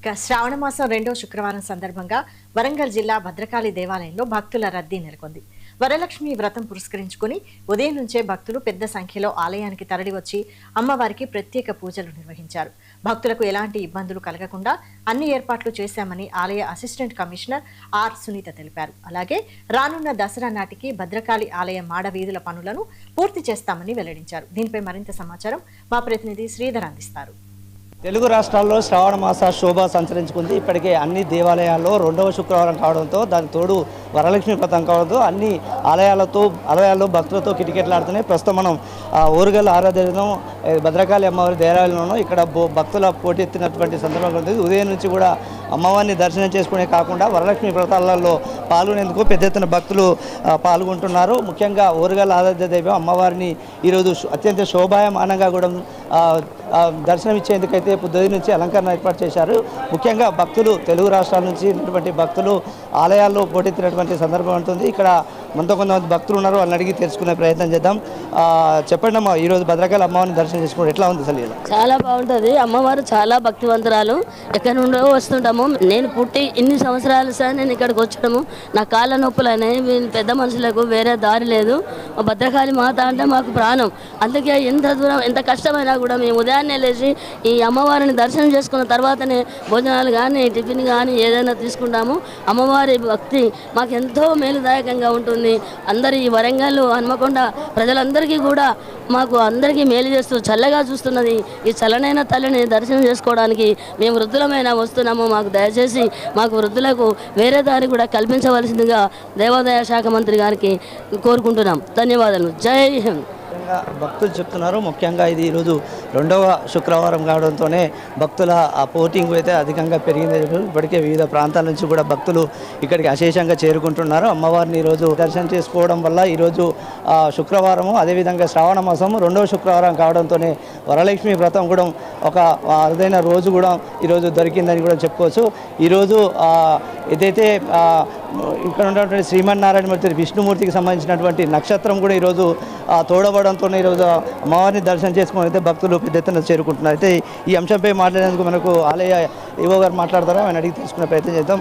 శ్రావణ మాసం 2వ శుక్రవారం సందర్భంగా వరంగల్ జిల్లా భద్రకాళి దేవాలయంలో భక్తుల రద్దీ నెలకొంది. వరలక్ష్మి వ్రతం పురస్కరించుకుని ఉదయం నుంచే భక్తులు పెద్ద సంఖ్యలో ఆలయానికి తరలివచ్చి అమ్మవారికి ప్రత్యేక పూజలు నిర్వహించారు. భక్తులకు ఎలాంటి ఇబ్బందులు కలగకుండా అన్ని ఏర్పాట్లు చేశామని ఆలయ అసిస్టెంట్ కమిషనర్ ఆర్ సునీత తెలిపారు. అలాగే రానున్న దసరా నాటికి భద్రకాళి ఆలయ మాడ వీధుల పనులను పూర్తి చేస్తామని వెల్లడించారు. దీనిపై మరింత సమాచారం మా ప్రతినిధి శ్రీధర్ అందిస్తారు. తెలుగు రాష్ట్రాల్లో శ్రావణ మాస శోభ సంచరించుకుంది. ఇప్పటికే అన్ని దేవాలయాల్లో 2వ శుక్రవారం కావడంతో దానికి తోడు వరలక్ష్మి వ్రతం కావడంతో అన్ని ఆలయాల్లో భక్తులతో కిటకిటలాడుతున్నాయి. ప్రస్తుతం మనం ఓరుగల్ ఆరాధన భద్రకాళి అమ్మవారి దేవాలయంలోనూ ఇక్కడ భక్తుల పోటెత్తినటువంటి సందర్భం ఉంది. ఉదయం నుంచి కూడా అమ్మవారిని దర్శనం చేసుకునే కాకుండా వరలక్ష్మి వ్రతాలలో పాల్గొనేందుకు పెద్ద ఎత్తున భక్తులు పాల్గొంటున్నారు. ముఖ్యంగా ఓరుగల్ ఆరాధ్య దైవం అమ్మవారిని ఈరోజు అత్యంత శోభాయమానంగా కూడా దర్శనం ఇచ్చేందుకైతే పొద్దున్న నుంచి అలంకరణ ఏర్పాటు చేశారు. ముఖ్యంగా భక్తులు తెలుగు రాష్ట్రాల నుంచి ఉన్నటువంటి భక్తులు ఆలయాల్లో పోటెత్తినటువంటి సందర్భం ఉంటుంది. ఇక్కడ కొంతమంది భక్తులు ఉన్నారు, వాళ్ళని అడిగి తెలుసుకునే ప్రయత్నం చేద్దాం. చెప్పండి అమ్మా, ఈరోజు భద్రకాళి అమ్మవారిని దర్శనం చేసుకోవడం ఎట్లా ఉంది? అసలు చాలా బాగుంటుంది. అమ్మవారు చాలా భక్తివంతురాలు. ఎక్కడి నుండో వస్తుంటాము. నేను పుట్టి ఇన్ని సంవత్సరాలు సార్ నేను ఇక్కడికి వచ్చడము నా కాళ్ళ నొప్పులనే పెద్ద మనుషులకు వేరే దారి లేదు. భద్రకాళి మాత అంటే మాకు ప్రాణం. అందుకే ఎంత దూరం ఎంత కష్టమైనా కూడా మేము ఉదయాన్నే లేచి ఈ అమ్మవారిని దర్శనం చేసుకున్న తర్వాతనే భోజనాలు కానీ టిఫిన్ కానీ ఏదైనా తీసుకుంటాము. అమ్మవారి భక్తి మాకు ఎంతో మేలుదాయకంగా ఉంటుంది. అందరి ఈ వరంగల్ హన్మకొండ ప్రజలందరికీ కూడా మాకు అందరికీ మేలు చేస్తూ చల్లగా చూస్తున్నది. ఈ చల్లనైన తల్లిని దర్శనం చేసుకోవడానికి మేము వృద్ధులమైనా వస్తున్నాము. మాకు దయచేసి మాకు వృద్ధులకు వేరే దారి కూడా కల్పించవలసిందిగా దేవాదాయ శాఖ మంత్రి గారికి కోరుకుంటున్నాం. ధన్యవాదాలు. జై హింద్. భక్తులు చెప్తున్నారు. ముఖ్యంగా ఇది ఈరోజు 2వ శుక్రవారం కావడంతోనే భక్తుల పోటింగ్ అయితే అధికంగా పెరిగింది. ఇప్పటికే వివిధ ప్రాంతాల నుంచి కూడా భక్తులు ఇక్కడికి అశేషంగా చేరుకుంటున్నారు. అమ్మవారిని ఈరోజు దర్శనం చేసుకోవడం వల్ల ఈరోజు శుక్రవారము అదేవిధంగా శ్రావణ మాసం 2వ శుక్రవారం కావడంతోనే వరలక్ష్మి వ్రతం కూడా ఒక అరుదైన రోజు కూడా ఈరోజు దొరికిందని కూడా చెప్పుకోవచ్చు. ఈరోజు ఏదైతే ఇక్కడ ఉన్నటువంటి శ్రీమన్నారాయణమూర్తి విష్ణుమూర్తికి సంబంధించినటువంటి నక్షత్రం కూడా ఈరోజు తోడవడంతో ఈరోజు అమ్మవారిని దర్శనం చేసుకుని అయితే భక్తులు పెద్ద ఎత్తున చేరుకుంటున్నారు. అయితే ఈ అంశంపై మాట్లాడేందుకు మనకు ఆలయ ఈవో గారు మాట్లాడతారా, ఆయన అడిగి తెలుసుకునే ప్రయత్నం చేద్దాం.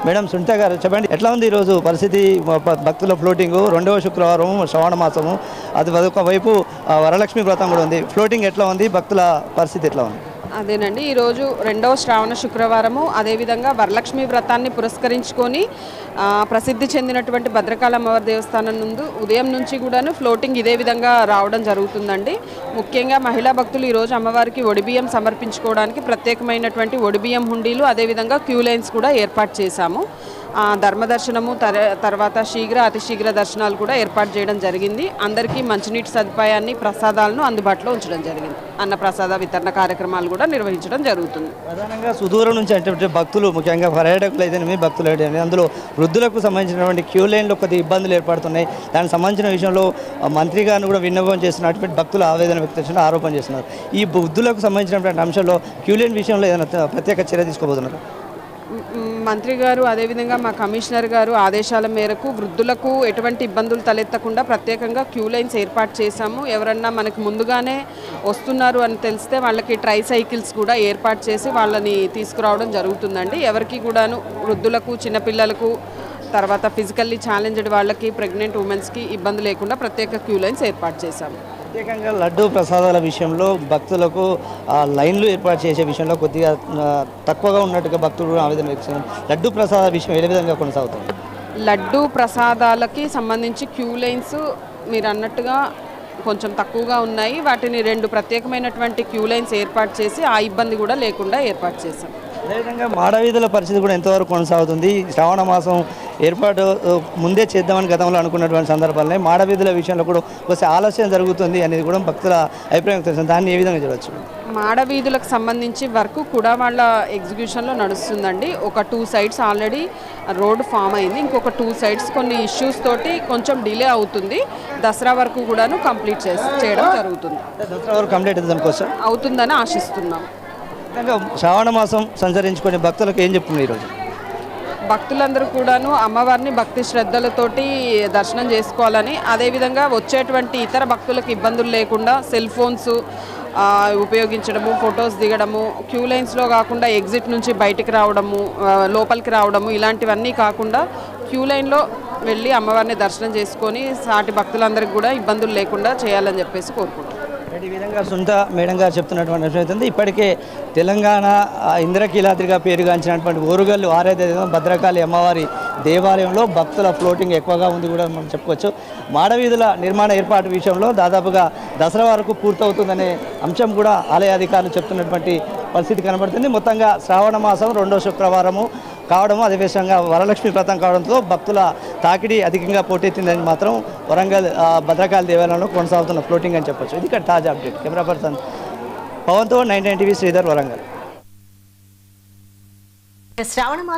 మేడం సునీత గారు చెప్పండి, ఎట్లా ఉంది ఈరోజు పరిస్థితి? భక్తుల ఫ్లోటింగ్ 2వ శుక్రవారం శ్రావణ మాసము, అది ఒక వైపు వరలక్ష్మి వ్రతం కూడా ఉంది. ఫ్లోటింగ్ ఎట్లా ఉంది? భక్తుల పరిస్థితి ఎట్లా ఉంది? అదేనండి, ఈరోజు 2వ శ్రావణ శుక్రవారము, అదేవిధంగా వరలక్ష్మి వ్రతాన్ని పురస్కరించుకొని ప్రసిద్ధి చెందినటువంటి భద్రకాళి అమ్మవారి దేవస్థానం నుండి ఉదయం నుంచి కూడాను ఫ్లోటింగ్ ఇదే విధంగా రావడం జరుగుతుందండి. ముఖ్యంగా మహిళా భక్తులు ఈరోజు అమ్మవారికి ఒడిబియ్యం సమర్పించుకోవడానికి ప్రత్యేకమైనటువంటి ఒడిబియ్యం హుండీలు అదేవిధంగా క్యూ లైన్స్ కూడా ఏర్పాటు చేశాము. ధర్మదర్శనము తర్వాత అతి శీఘ్ర దర్శనాలు కూడా ఏర్పాటు చేయడం జరిగింది. అందరికీ మంచినీటి సదుపాయాన్ని ప్రసాదాలను అందుబాటులో ఉంచడం జరిగింది. అన్న ప్రసాద వితరణ కార్యక్రమాలు కూడా నిర్వహించడం జరుగుతుంది. ప్రధానంగా సుదూరం నుంచి అంటే భక్తులు, ముఖ్యంగా పర్యాటకులు అయితేనే భక్తులు అయితే అందులో వృద్ధులకు సంబంధించినటువంటి క్యూ లైన్లో కొద్దిగా ఇబ్బందులు ఏర్పడుతున్నాయి. దానికి సంబంధించిన విషయంలో మంత్రి గారిని కూడా విన్నపం చేస్తున్నటువంటి భక్తులు ఆవేదన వ్యక్తం చేసిన ఆరోపణ చేస్తున్నారు. ఈ వృద్ధులకు సంబంధించినటువంటి అంశంలో క్యూ లైన్ విషయంలో ఏదైనా ప్రత్యేక చర్య తీసుకోబోతున్నారు? మంత్రి గారు అదేవిధంగా మా కమిషనర్ గారు ఆదేశాల మేరకు వృద్ధులకు ఎటువంటి ఇబ్బందులు తలెత్తకుండా ప్రత్యేకంగా క్యూ లైన్స్ ఏర్పాటు చేశాము. ఎవరన్నా మనకు ముందుగానే వస్తున్నారు అని తెలిస్తే వాళ్ళకి ట్రై సైకిల్స్ కూడా ఏర్పాటు చేసి వాళ్ళని తీసుకురావడం జరుగుతుందండి. ఎవరికి కూడాను వృద్ధులకు, చిన్నపిల్లలకు, తర్వాత ఫిజికల్లీ ఛాలెంజ్డ్ వాళ్ళకి, ప్రెగ్నెంట్ ఉమెన్స్కి ఇబ్బంది లేకుండా ప్రత్యేక క్యూ లైన్స్ ఏర్పాటు చేశాము. ప్రత్యేకంగా లడ్డు ప్రసాదాల విషయంలో భక్తులకు లైన్లు ఏర్పాటు చేసే విషయంలో కొద్దిగా తక్కువగా ఉన్నట్టుగా భక్తులు ఆవేదన వ్యక్తం. లడ్డు ప్రసాదాల విషయం ఏ విధంగా కొనసాగుతుంది? లడ్డు ప్రసాదాలకి సంబంధించి క్యూ లైన్స్ మీరు అన్నట్టుగా కొంచెం తక్కువగా ఉన్నాయి. వాటిని 2 ప్రత్యేకమైనటువంటి క్యూ లైన్స్ ఏర్పాటు చేసి ఆ ఇబ్బంది కూడా లేకుండా ఏర్పాటు చేశాం. అదేవిధంగా మాడవీధుల పరిస్థితి కూడా ఎంతవరకు కొనసాగుతుంది? శ్రావణ మాసం ఏర్పాటు ముందే చేద్దామని గతంలో అనుకున్నటువంటి సందర్భాలనే మాడవీధుల విషయంలో కూడా కొంచెం ఆలస్యం జరుగుతుంది అనేది కూడా భక్తుల అభిప్రాయం తెలుస్తుంది. దాన్ని ఏ విధంగా చూడవచ్చు? మాడవీధులకు సంబంధించి వర్క్ కూడా వాళ్ళ ఎగ్జిక్యూషన్లో నడుస్తుందండి. ఒక 2 సైడ్స్ ఆల్రెడీ రోడ్ ఫామ్ అయింది. ఇంకొక 2 సైడ్స్ కొన్ని ఇష్యూస్ తోటి కొంచెం డిలే అవుతుంది. దసరా వరకు కూడాను కంప్లీట్ చేయడం జరుగుతుంది. దసరా వరకు కంప్లీట్ అవుతుందని ఆశిస్తున్నాం. శ్రావణ మాసం సంచరించుకునే భక్తులకు ఏం చెప్తున్నారు ఈరోజు? భక్తులందరూ కూడాను అమ్మవారిని భక్తి శ్రద్ధలతోటి దర్శనం చేసుకోవాలని, అదేవిధంగా వచ్చేటువంటి ఇతర భక్తులకు ఇబ్బందులు లేకుండా సెల్ ఫోన్స్ ఉపయోగించడము, ఫొటోస్ దిగడము, క్యూ లైన్స్లో కాకుండా ఎగ్జిట్ నుంచి బయటికి రావడము, లోపలికి రావడము, ఇలాంటివన్నీ కాకుండా క్యూ లైన్లో వెళ్ళి అమ్మవారిని దర్శనం చేసుకొని సాటి భక్తులందరికీ కూడా ఇబ్బందులు లేకుండా చేయాలని చెప్పేసి కోరుకుంటున్నాం. ఈ విధంగా సునీత మేడం గారు చెప్తున్నటువంటి విషయం ఏంటంటే ఇప్పటికే తెలంగాణ ఇంద్రకీలాద్రిగా పేరుగాంచినటువంటి ఓరుగల్లు ఆరాధ్య భద్రకాళి అమ్మవారి దేవాలయంలో భక్తుల ఫ్లోటింగ్ ఎక్కువగా ఉంది కూడా మనం చెప్పుకోవచ్చు. మాడవీధుల నిర్మాణ ఏర్పాటు విషయంలో దాదాపుగా దసరా వరకు పూర్తవుతుందనే అంశం కూడా ఆలయ అధికారులు చెప్తున్నటువంటి పరిస్థితి కనబడుతుంది. మొత్తంగా శ్రావణ మాసం 2వ శుక్రవారము కావడము, అదేవిధంగా వరలక్ష్మి వ్రతం కావడంతో భక్తుల తాకిడి అధికంగా పోటెత్తిందని మాత్రం వరంగల్ భద్రకాళి దేవాలయంలో కొనసాగుతున్న ఫ్లోటింగ్ అని చెప్పొచ్చు. ఇది ఇక్కడ తాజా అప్డేట్. కెమెరా పర్సన్ పవన్తో 99 టీవీ శ్రీధర్, వరంగల్. శ్రావణ మాసం